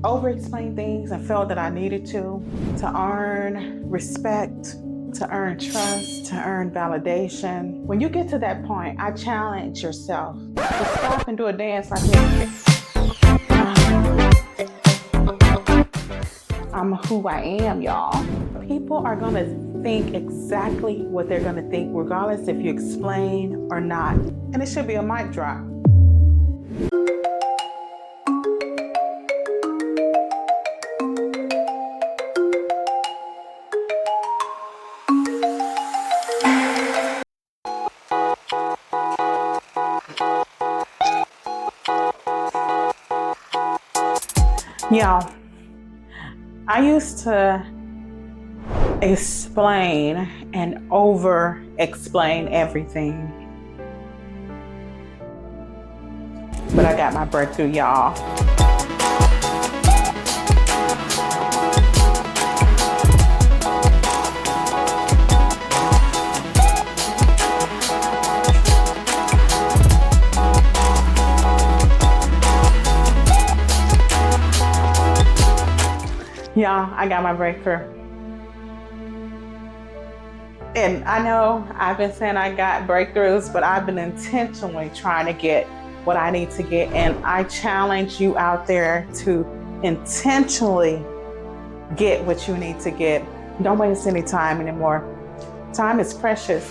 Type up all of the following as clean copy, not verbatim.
over-explain things and felt that I needed to earn respect, to earn trust, to earn validation. When you get to that point, I challenge yourself to stop and do a dance like this. I'm who I am, y'all. People are gonna think exactly what they're gonna think, regardless if you explain or not. And it should be a mic drop. Y'all, I used to explain and over-explain everything. But I got my breakthrough, y'all. Y'all, I got my breakthrough. And I know I've been saying I got breakthroughs, but I've been intentionally trying to get what I need to get. And I challenge you out there to intentionally get what you need to get. Don't waste any time anymore. Time is precious.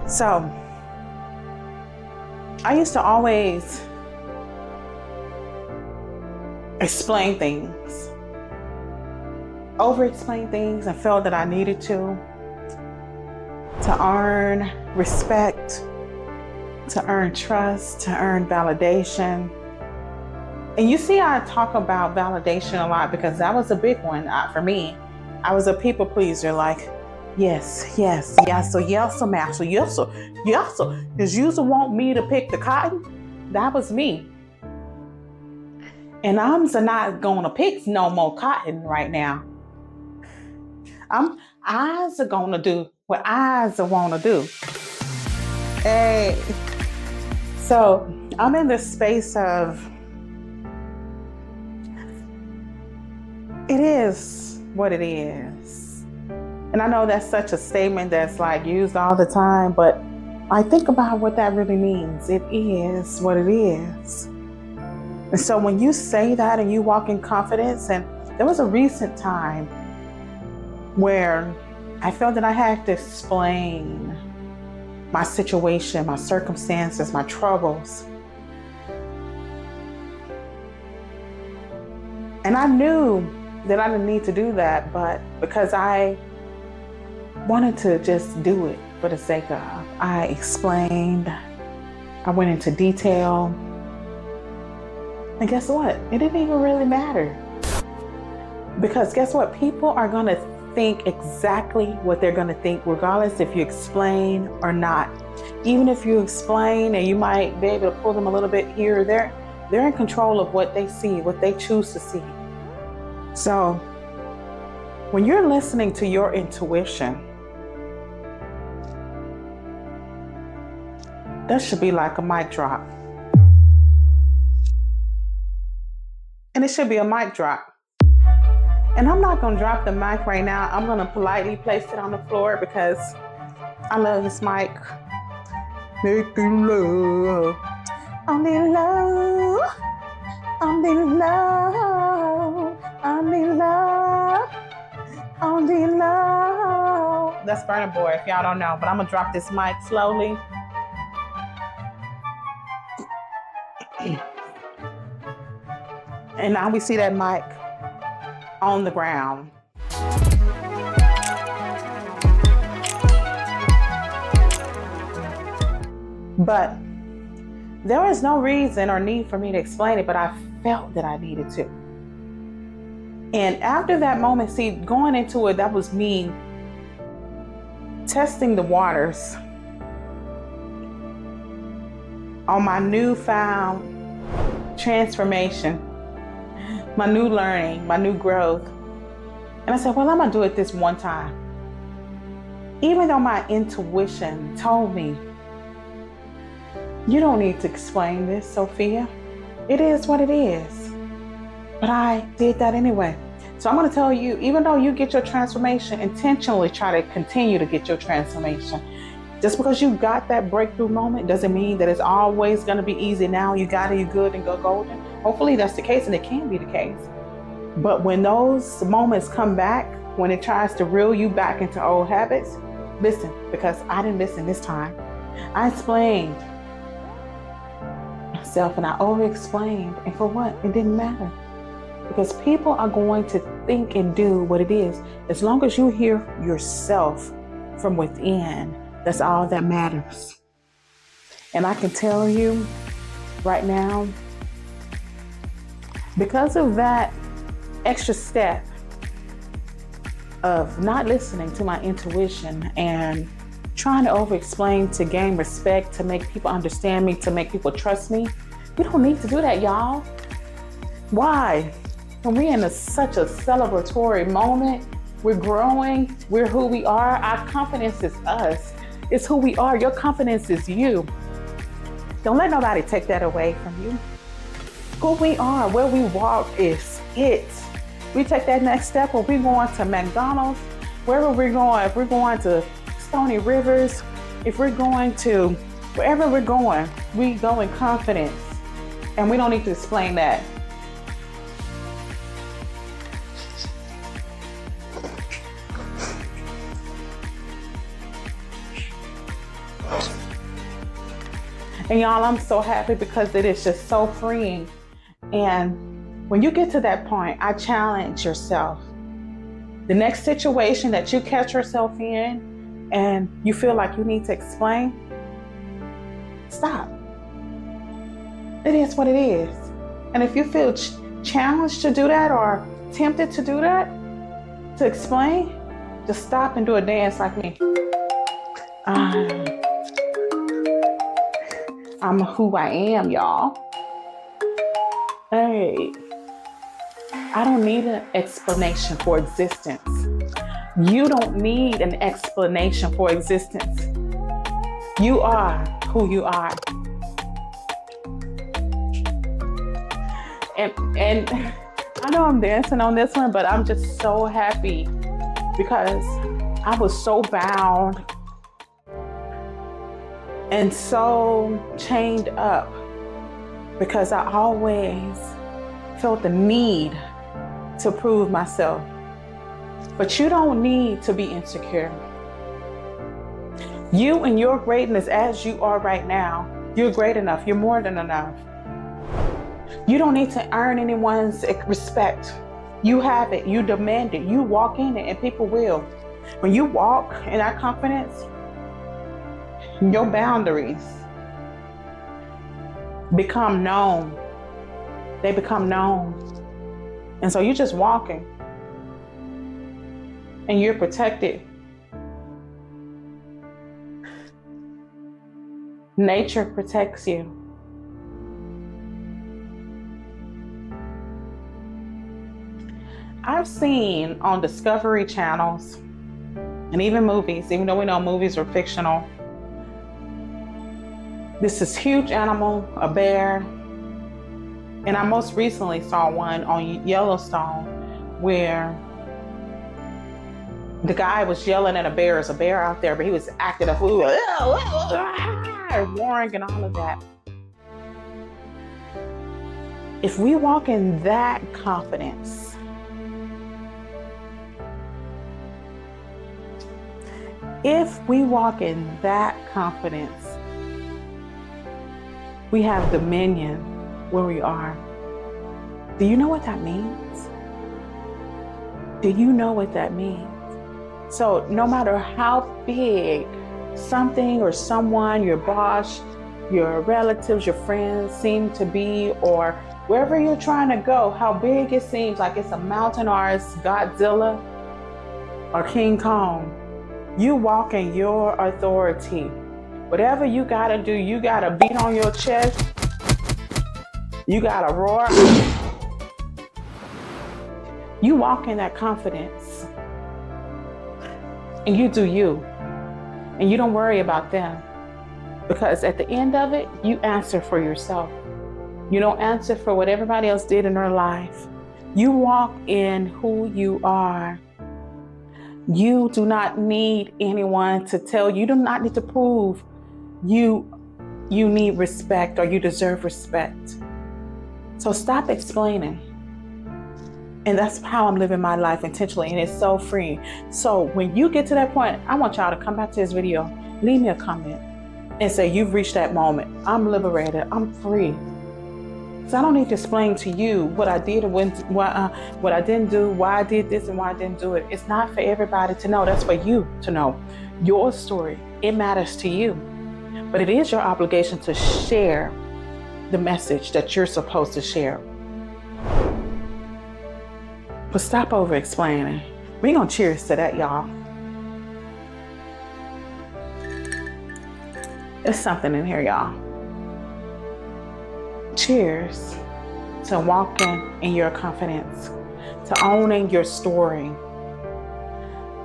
So, I used to always explain things, over-explain things, and felt that I needed to earn respect, to earn trust, to earn validation. And you see, I talk about validation a lot because that was a big one for me. I was a people pleaser, like, yes, so master, yes, so, because you want me to pick the cotton. That was me. And I'm not gonna pick no more cotton right now. I's are gonna do what I's wanna do. Hey, so I'm in this space of, it is what it is. And I know that's such a statement that's like used all the time, but I think about what that really means. It is what it is. And so when you say that and you walk in confidence, and there was a recent time where I felt that I had to explain my situation, my circumstances, my troubles. And I knew that I didn't need to do that, but because I wanted to just do it for the sake of, I explained, I went into detail. And guess what? It didn't even really matter. Because guess what? People are gonna think exactly what they're gonna think, regardless if you explain or not. Even if you explain and you might be able to pull them a little bit here or there, they're in control of what they see, what they choose to see. So when you're listening to your intuition, that should be like a mic drop. And it should be a mic drop. And I'm not gonna drop the mic right now. I'm gonna politely place it on the floor because I love this mic. Making love. I'm in love. I'm in love. I'm in love. I'm in love. That's Burna Boy, if y'all don't know. But I'm gonna drop this mic slowly. And now we see that mic on the ground. But there was no reason or need for me to explain it, but I felt that I needed to. And after that moment, see, going into it, that was me testing the waters on my newfound transformation, my new learning, my new growth. And I said, well, I'm gonna do it this one time. Even though my intuition told me, you don't need to explain this, Sophia. It is what it is. But I did that anyway. So I'm going to tell you, even though you get your transformation, intentionally try to continue to get your transformation. Just because you got that breakthrough moment doesn't mean that it's always going to be easy. Now you got it, you're good and go golden. Hopefully that's the case, and it can be the case. But when those moments come back, when it tries to reel you back into old habits, listen, because I didn't listen this time. I explained myself and I over-explained. And for what? It didn't matter. Because people are going to think and do what it is. As long as you hear yourself from within, that's all that matters. And I can tell you right now, because of that extra step of not listening to my intuition and trying to over-explain to gain respect, to make people understand me, to make people trust me, we don't need to do that, y'all. Why? When we're in such a celebratory moment, we're growing, we're who we are, our confidence is us. It's who we are. Your confidence is you. Don't let nobody take that away from you. Who we are, where we walk is it. We take that next step, or we're going to McDonald's, wherever we're going, if we're going to Stony Rivers, if we're going to wherever we're going, we go in confidence. And we don't need to explain that. And y'all, I'm so happy because it is just so freeing. And when you get to that point, I challenge yourself. The next situation that you catch yourself in and you feel like you need to explain, stop. It is what it is. And if you feel challenged to do that or tempted to do that, to explain, just stop and do a dance like me. I'm who I am, y'all. Hey, I don't need an explanation for existence. You don't need an explanation for existence. You are who you are. And I know I'm dancing on this one, but I'm just so happy because I was so bound and so chained up because I always felt the need to prove myself. But you don't need to be insecure. You and your greatness as you are right now, you're great enough. You're more than enough. You don't need to earn anyone's respect. You have it. You demand it. You walk in it and people will. When you walk in that confidence, your boundaries become known. They become known. And so you're just walking and you're protected. Nature protects you. I've seen on Discovery channels and even movies, even though we know movies are fictional, this is huge animal, a bear. And I most recently saw one on Yellowstone where the guy was yelling at a bear. There's a bear out there, but he was acting a fool, roaring and all of that. If we walk in that confidence, we have dominion where we are. Do you know what that means? Do you know what that means? So no matter how big something or someone, your boss, your relatives, your friends seem to be, or wherever you're trying to go, how big it seems, like it's a mountain or it's Godzilla or King Kong, you walk in your authority. Whatever you gotta do, you gotta beat on your chest, you gotta roar. You walk in that confidence and you do you. And you don't worry about them, because at the end of it, you answer for yourself. You don't answer for what everybody else did in their life. You walk in who you are. You do not need anyone to tell you. You do not need to prove you need respect or you deserve respect. So stop explaining. And that's how I'm living my life intentionally, and it's so freeing. So when you get to that point, I want y'all to come back to this video, leave me a comment and say you've reached that moment. I'm liberated, I'm free. So I don't need to explain to you what I did and what I didn't do, why I did this and why I didn't do it. It's not for everybody to know. That's for you to know. Your story, it matters to you. But it is your obligation to share the message that you're supposed to share. But stop over explaining. We're gonna cheers to that, y'all. There's something in here, y'all. Cheers to walking in your confidence, to owning your story,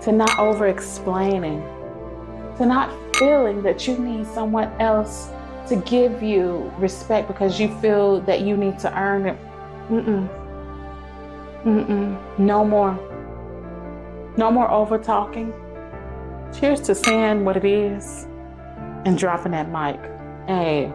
to not over explaining, to not feeling that you need someone else to give you respect because you feel that you need to earn it. No more. No more over talking. Cheers to saying what it is and dropping that mic. Hey.